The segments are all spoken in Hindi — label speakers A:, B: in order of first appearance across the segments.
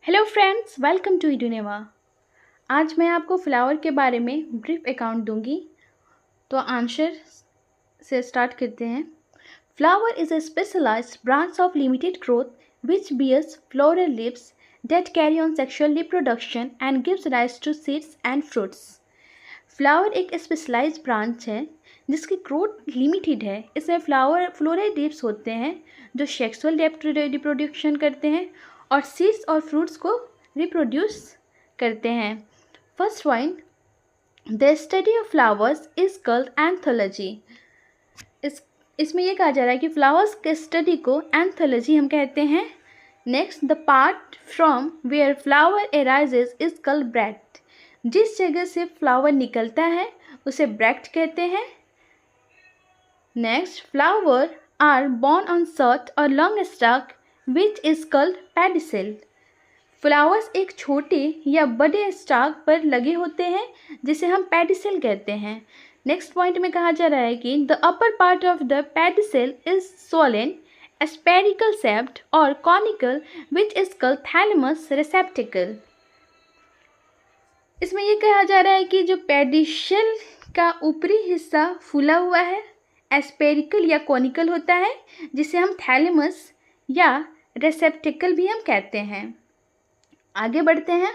A: हेलो फ्रेंड्स, वेलकम टू इडुनेवा। आज मैं आपको फ्लावर के बारे में ब्रीफ अकाउंट दूंगी। तो आंसर से स्टार्ट करते हैं। Flower is a specialised branch of limited growth which bears floral leaves that carry on sexual reproduction and gives rise to seeds and fruits। Flower एक स्पेशलाइज्ड ब्रांच है जिसकी ग्रोथ लिमिटेड है। इसमें फ्लोरल लीव्स होते हैं जो सेक्सुअल रिप्रोडक्शन करते हैं और सीड्स और फ्रूट्स को रिप्रोड्यूस करते हैं। First point, the study of flowers is called anthology. इसमें यह कहा जा रहा है कि फ्लावर्स के स्टडी को एंथोलॉजी हम कहते हैं। Next, the part from where flower arises is called bract. जिस जगह से फ्लावर निकलता है उसे ब्रैक्ट कहते हैं। Next, flower are borne on short और long stalk which is called pedicel. Flowers एक छोटे या बड़े स्टॉक पर लगे होते हैं जिसे हम पेडिसेल कहते हैं। नेक्स्ट पॉइंट में कहा जा रहा है कि the upper part of the pedicel is swollen, spherical shaped और conical which is called thalamus receptacle. इसमें यह कहा जा रहा है कि जो पेडिसेल का ऊपरी हिस्सा फूला हुआ है, स्फेरिकल या कॉनिकल होता है जिसे हम थैलेमस या रिसेप्टिकल भी हम कहते हैं। आगे बढ़ते हैं।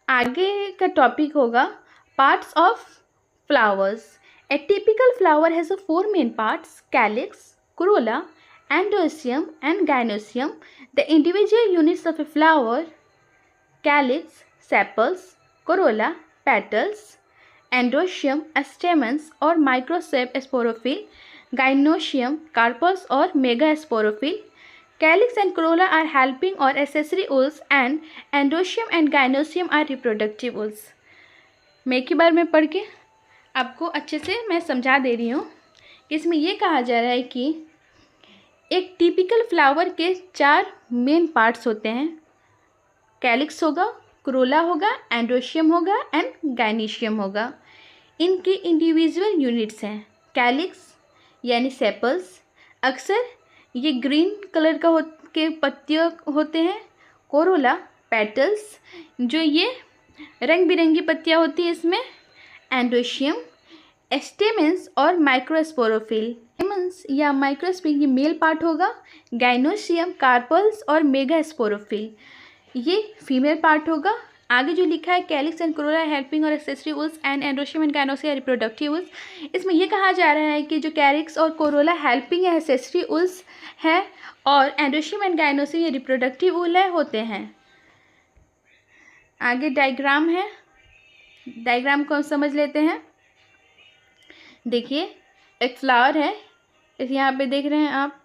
A: आगे का टॉपिक होगा parts of flowers. A typical flower has 4 main parts: calyx, corolla, endoecium and gynoecium. The individual units of a flower: calyx, sepals, corolla, petals, endoecium, stamens और microsep sporophyll, gynoecium, carpels और megasporophyll. Calyx and corolla are helping or accessory whorls and endoecium and gynoecium are reproductive whorls। मैं एक ही बार में पढ़ के आपको अच्छे से मैं समझा दे रही हूँ कि इसमें यह कहा जा रहा है कि एक टिपिकल फ्लावर के 4 मेन पार्ट्स होते हैं। कैलिक्स होगा, क्रोला होगा, एंडोशियम होगा एंड गाइनीशियम होगा। इनके इंडिविजुअल यूनिट्स हैं। कैलिक्स यानी सेपल्स, अक्सर ये ग्रीन कलर के पत्तियों होते हैं। कोरोला, पेटल्स, जो ये रंग बिरंगी पत्तियाँ होती हैं इसमें। एंडोशियम, स्टेमेंस और माइक्रोस्पोरोफिल। स्टेमेंस या माइक्रोस्पोरोफिल ये मेल पार्ट होगा। गाइनोशियम, कार्पल्स और मेगास्पोरोफिल ये फीमेल पार्ट होगा। आगे जो लिखा है कैलिक्स एंड कोरोला हेल्पिंग और accessory Wolves and androecium and gynoecium reproductive Wolves. इसमें यह कहा जा रहा है कि जो कैलिक्स और कोरोला हेल्पिंग या एक्सेसरी वुल्स है और एंडोशियम एंड गाइनोसियम ये रिप्रोडक्टिव वुल है होते हैं। आगे डायग्राम है, डायग्राम को हम समझ लेते हैं। देखिए, एक फ्लावर है, इस यहाँ पे देख रहे हैं आप,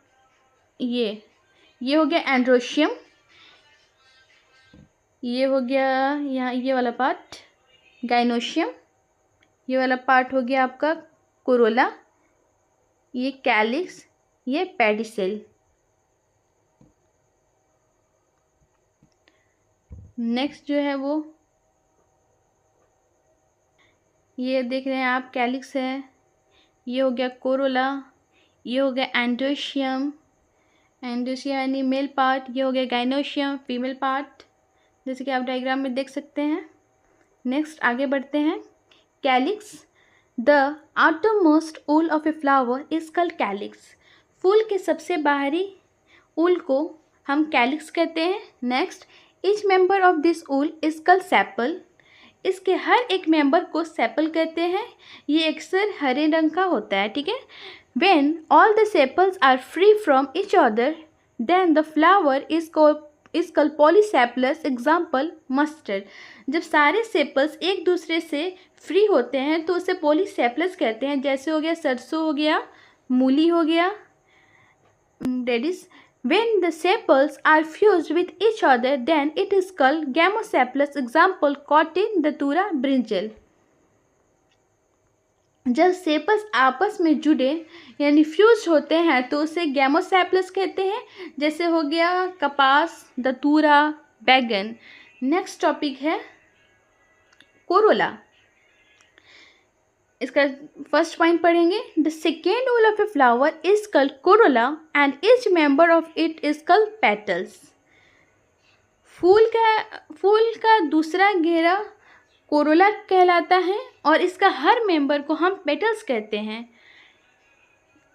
A: ये हो गया एंड्रोशियम, ये हो गया यहाँ ये वाला पार्ट गाइनोशियम, ये वाला पार्ट हो गया आपका कोरोला, ये कैलिक्स, ये पेडिसेल। नेक्स्ट जो है वो ये देख रहे हैं आप, कैलिक्स है, ये हो गया कोरोला, ये हो गया एंडोशियम, एंडोशियम यानी मेल पार्ट, ये हो गया गाइनोशियम फीमेल पार्ट, जैसे कि आप डायग्राम में देख सकते हैं। नेक्स्ट आगे बढ़ते हैं। Calyx, the outermost whorl of a flower is called calyx. फूल के सबसे बाहरी वूल को हम कैलिक्स कहते हैं। Next, each member of this whorl is called sepal. इसके हर एक मेंबर को सेपल कहते हैं। ये अक्सर हरे रंग का होता है, ठीक है। When all the sepals are free from each other, then the flower is called polysepalous। Example, mustard। जब सारे सेपल्स एक दूसरे से फ्री होते हैं तो उसे पॉलीसेपलस कहते हैं। जैसे हो गया सरसों, हो गया मूली, हो गया reddish. When the sepals are fused with each other, then it is called gamosepalous। Example, cotton, datura, brinjal। जब सेपल्स आपस में जुड़े यानी फ्यूज होते हैं तो उसे गैमोसेपलस कहते हैं। जैसे हो गया कपास, दतूरा, बैगन। नेक्स्ट टॉपिक है कोरोला। इसका फर्स्ट पॉइंट पढ़ेंगे। The second whorl of a flower is called corolla and each member of it is called petals. फूल का दूसरा घेरा कोरोला कहलाता है और इसका हर मेंबर को हम पेटल्स कहते हैं।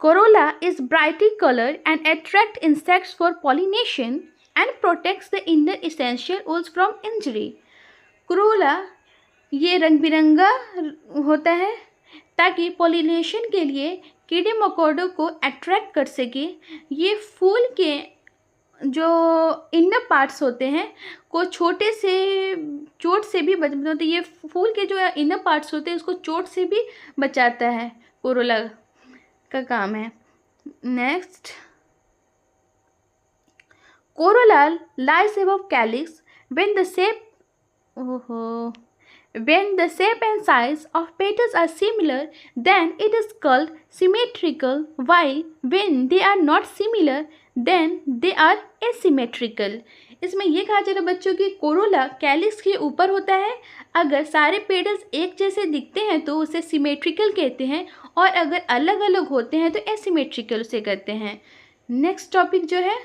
A: Corolla is brightly colored and attract insects for pollination and protects the inner essential oils from injury. Corolla ये रंग बिरंगा होता है ताकि पॉलिनेशन के लिए कीड़े मकोड़ों को अट्रैक्ट कर सके। ये फूल के जो इनर पार्ट्स होते हैं को छोटे से चोट से भी बचाते, ये फूल के जो इनर पार्ट्स होते हैं उसको चोट से भी बचाता है, कोरोला का काम है। Next, Corolla lies above calyx when the shape and size of petals are similar, then it is called symmetrical, while when they are not similar, then they are asymmetrical. इसमें यह कहा जा रहा है बच्चों की कोरोला कैलिक्स के ऊपर होता है। अगर सारे पेटल्स एक जैसे दिखते हैं तो उसे सिमेट्रिकल कहते हैं, और अगर अलग अलग होते हैं तो एसिमेट्रिकल उसे कहते हैं। नेक्स्ट टॉपिक जो है,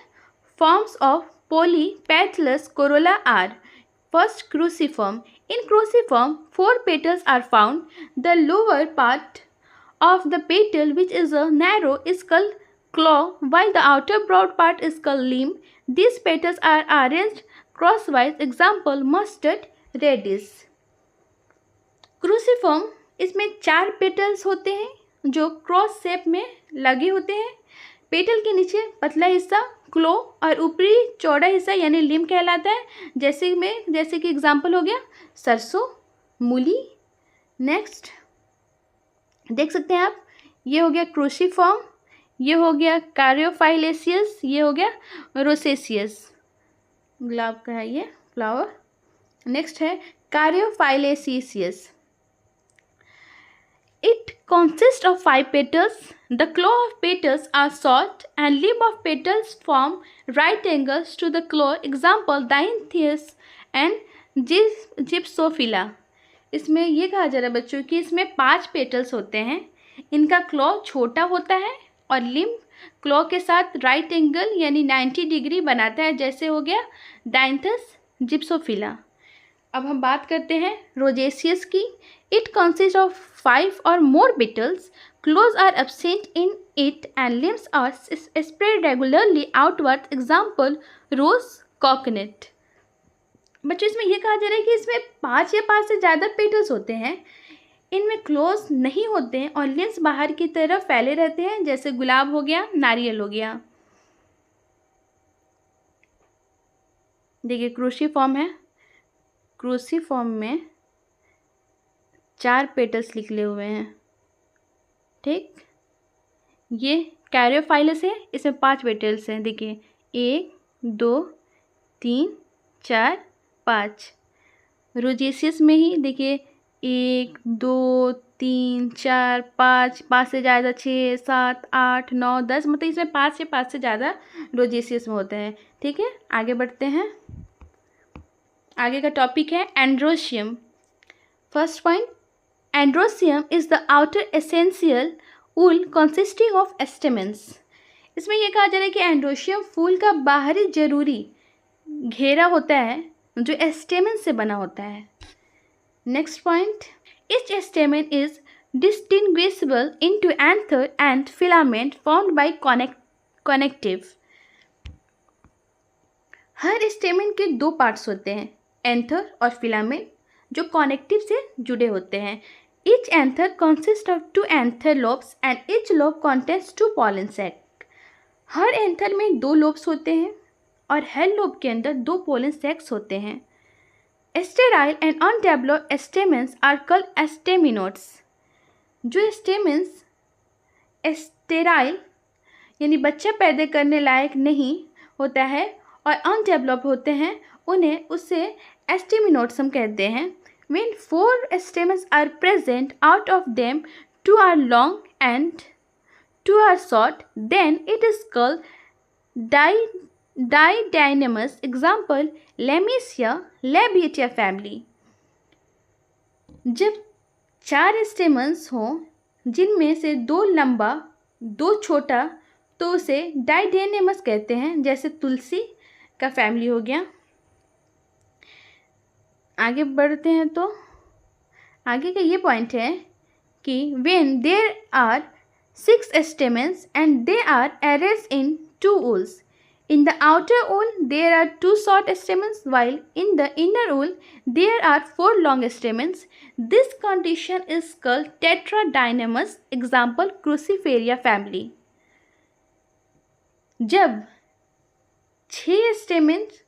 A: forms of polypetalous corolla are. First, cruciform. In cruciform, 4 petals are found. The lower part of the petal, which is a narrow, is called claw, while the outer broad part is called limb. These petals are arranged crosswise. Example, mustard radish. Cruciform, इसमें 4 पेटल्स होते हैं जो क्रॉस शेप में लगे होते हैं। पेटल के नीचे पतला हिस्सा क्लो और ऊपरी चौड़ा हिस्सा यानी लिम्ब कहलाता है। जैसे कि एग्जाम्पल हो गया सरसों, मूली। नेक्स्ट देख सकते हैं आप, ये हो गया क्रूसिफॉर्म, ये हो गया कारियोफाइलेसियस, ये हो गया रोसेसियस, गुलाब का है ये फ्लावर। नेक्स्ट है कारियोफाइलेसियस। It consists of 5 petals. The claw of petals are short and limb of petals form right angles to the claw. Example, Dianthus and Gypsophila. इसमें ये कहा जा रहा है बच्चों कि इसमें 5 पेटल्स होते हैं। इनका क्लॉ छोटा होता है और लिम्ब क्लॉ के साथ राइट एंगल यानी 90 डिग्री बनाता है, जैसे हो गया डायंथस, जिप्सोफिला। अब हम बात करते हैं रोजेसियस की। It consist of 5 or more petals. Claws are absent in it and limbs are spread regularly outwards. Example, rose, coconut. बच्चों इसमें यह कहा जा रहा है कि इसमें 5 या 5 से ज़्यादा पेटल्स होते हैं। इनमें क्लोज नहीं होते हैं और लिम्स बाहर की तरफ फैले रहते हैं, जैसे गुलाब हो गया, नारियल हो गया। देखिए क्रूसिफॉर्म है, क्रूसिफॉर्म में 4 पेटल्स निकले हुए हैं। ठीक, ये कैरियोफाइलस है, इसमें 5 पेटल्स हैं। देखिए 1 2 3 4 5। रोजेसियस में ही देखिए 1 2 3 4 5, 5 से ज़्यादा 6 7 8 9 10, मतलब इसमें 5 से ज़्यादा रोजेसियस में होते हैं। ठीक है, आगे बढ़ते हैं। आगे का टॉपिक है androecium. First point, androecium is the outer essential wool consisting of stamens. इसमें यह कहा जा रहा है कि एंड्रोशियम फूल का बाहरी जरूरी घेरा होता है जो एस्टेमन से बना होता है। Next point, each stamen is distinguishable into anther and filament formed by connective. हर स्टेमन के 2 पार्ट्स होते हैं, एंथर और फिलामेंट, जो कनेक्टिव से जुड़े होते हैं। Each anther consists of 2 anther lobes and each lobe contains 2 pollen sacs. Her anther में 2 लोब्स होते हैं और हर लोब के अंदर 2 पोलन सैक्स होते हैं। Sterile and undeveloped stamens are called staminodes. जो स्टेमेंस स्टेराइल यानी बच्चा पैदा करने लायक नहीं होता है और अनडेवलप होते हैं, उन्हें उससे स्टेमिनोड्स हम कहते हैं। When 4 stamens are present, out of them 2 are long and 2 are short, then it is called didynamous. Example, Lamisia, Labiatia family. जब 4 स्टेमन्स हों जिनमें से 2 लंबा 2 छोटा, तो उसे डाइडेनेमस कहते हैं, जैसे तुलसी का फैमिली हो गया। आगे बढ़ते हैं तो आगे का ये पॉइंट है कि when there are 6 stamens and they are arranged in 2 whorls. In the outer whorl there are 2 short stamens while in the inner whorl there are 4 long stamens. This condition is called tetradynamous. Example Cruciferia family. जब 6 स्टेमेंस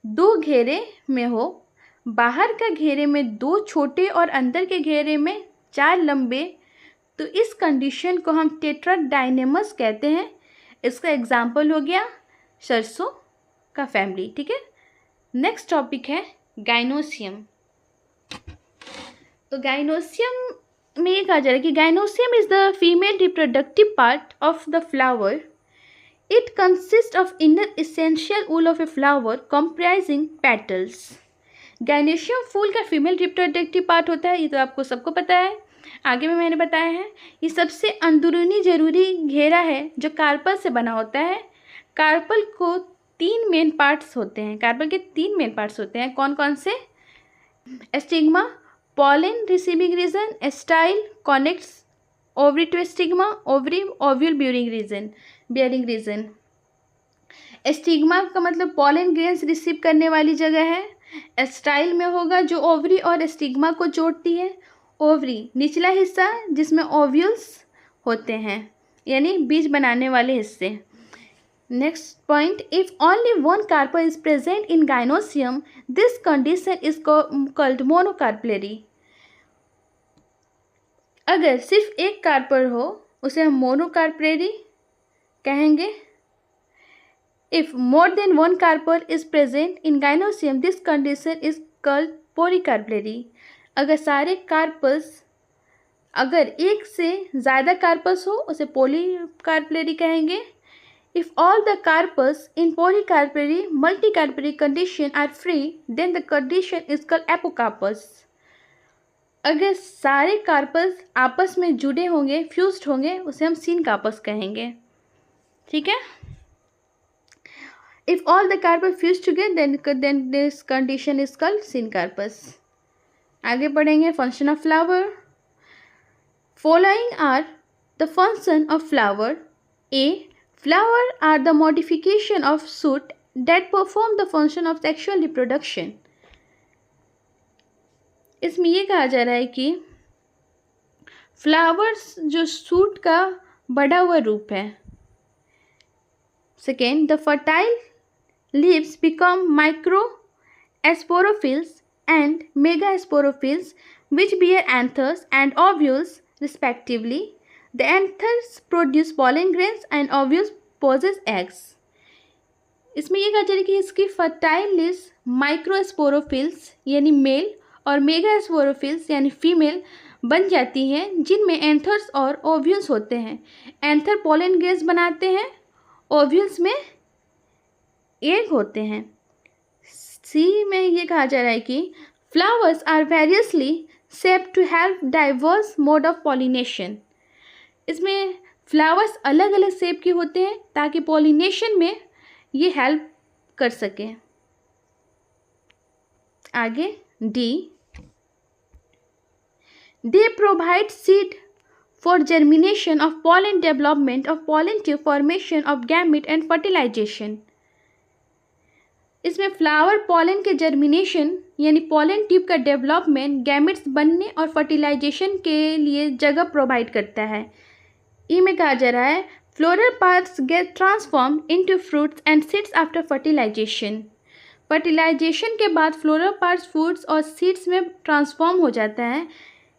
A: 2 घेरे में हो, बाहर का घेरे में 2 छोटे और अंदर के घेरे में 4 लंबे, तो इस कंडीशन को हम टेट्राडाइनेमस कहते हैं। इसका एग्जाम्पल हो गया सरसों का फैमिली। ठीक है, नेक्स्ट टॉपिक है गाइनोसियम। तो गाइनोसियम में ये कहा जा रहा है कि gynoecium is the female reproductive part of the flower. It consist of inner essential whorl of a flower comprising petals. Gynoecium फूल का फीमेल रिप्रोडक्टिव पार्ट होता है, ये तो आपको सबको पता है, आगे में मैंने बताया है। ये सबसे अंदरूनी जरूरी घेरा है जो कार्पल से बना होता है। कार्पल को 3 मेन पार्ट्स होते हैं, कार्पल के 3 मेन पार्ट्स होते हैं। कौन कौन से? Stigma, pollen receiving region, style connects ovary to stigma, ovary ovule bearing region. Stigma का मतलब पॉलन ग्रेन्स रिसीव करने वाली जगह है। स्टाइल में होगा जो ओवरी और स्टिग्मा को जोड़ती है। ओवरी निचला हिस्सा जिसमें ओव्यूल्स होते हैं, यानी बीज बनाने वाले हिस्से। Next point, if only one carpel is present in gynoecium this condition is called monocarpellary. अगर सिर्फ एक कार्पल हो उसे हम मोनोकार्पलेरी कहेंगे। If more than one carpel is present in gynoecium this condition is called polycarpellary. अगर सारे कार्पल्स, अगर एक से ज़्यादा कार्पल्स हो उसे पॉलीकार्पलेरी कहेंगे। If all the carpels in polycarpellary multicarpellary condition are free then the condition is called apocarpous. अगर सारे कार्पल्स आपस में जुड़े होंगे, फ्यूज्ड होंगे, उसे हम सिनकार्पस कहेंगे। ठीक है, if all the carpel fuse together then this condition is called syncarpous. आगे बढ़ेंगे, function of flower. Following are the function of flower. A, flower are the modification of shoot that perform the function of sexual reproduction. इसमें यह कहा जा रहा है कि फ्लावर्स जो सूट का बढ़ा हुआ रूप है। Second, the fertile leaves become microsporophylls and megasporophylls which bear anthers and ovules respectively. The anthers produce pollen grains and ovules possess eggs. इसमें यह कहा जा रहा है कि इसकी फर्टाइल लीव्स माइक्रोस्पोरोफिल्स यानी मेल और मेगास्पोरोफिल्स यानी फीमेल बन जाती हैं, जिनमें एंथर्स और ओव्यूल्स होते हैं। एंथर पोलन ग्रेन्स बनाते हैं, ओव्यूल्स में एग होते हैं। सी में ये कहा जा रहा है कि flowers are variously shaped to help diverse mode of pollination. इसमें फ्लावर्स अलग अलग शेप के होते हैं ताकि पॉलिनेशन में ये हेल्प कर सके। आगे D, they provide seed for germination of pollen, development of pollen tube, formation of gamete and fertilisation. इसमें फ्लावर पॉलन के जर्मिनेशन यानी पॉलन ट्यूब का डेवलपमेंट, गैमेट्स बनने और फर्टिलाइजेशन के लिए जगह प्रोवाइड करता है। ई में कहा जा रहा है floral parts get transform into fruits and seeds after fertilisation. Fertilisation के बाद फ्लोरल पार्ट्स फ्रूट्स और सीड्स में ट्रांसफॉर्म हो जाता है।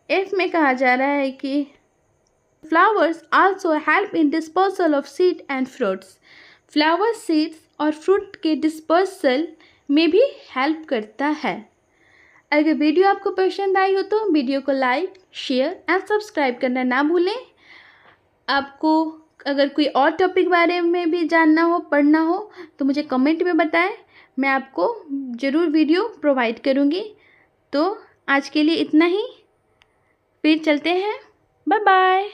A: एफ में कहा जा रहा है कि flowers also help in dispersal of seed and fruits. Flower seeds और फ्रूट के डिस्पर्सल में भी हेल्प करता है। अगर वीडियो आपको पसंद आई हो तो वीडियो को लाइक, शेयर एंड सब्सक्राइब करना ना भूलें। आपको अगर कोई और टॉपिक बारे में भी जानना हो, पढ़ना हो तो मुझे कमेंट में बताएं, मैं आपको ज़रूर वीडियो प्रोवाइड करूँगी। तो आज के लिए इतना ही, फिर चलते हैं, बाय बाय।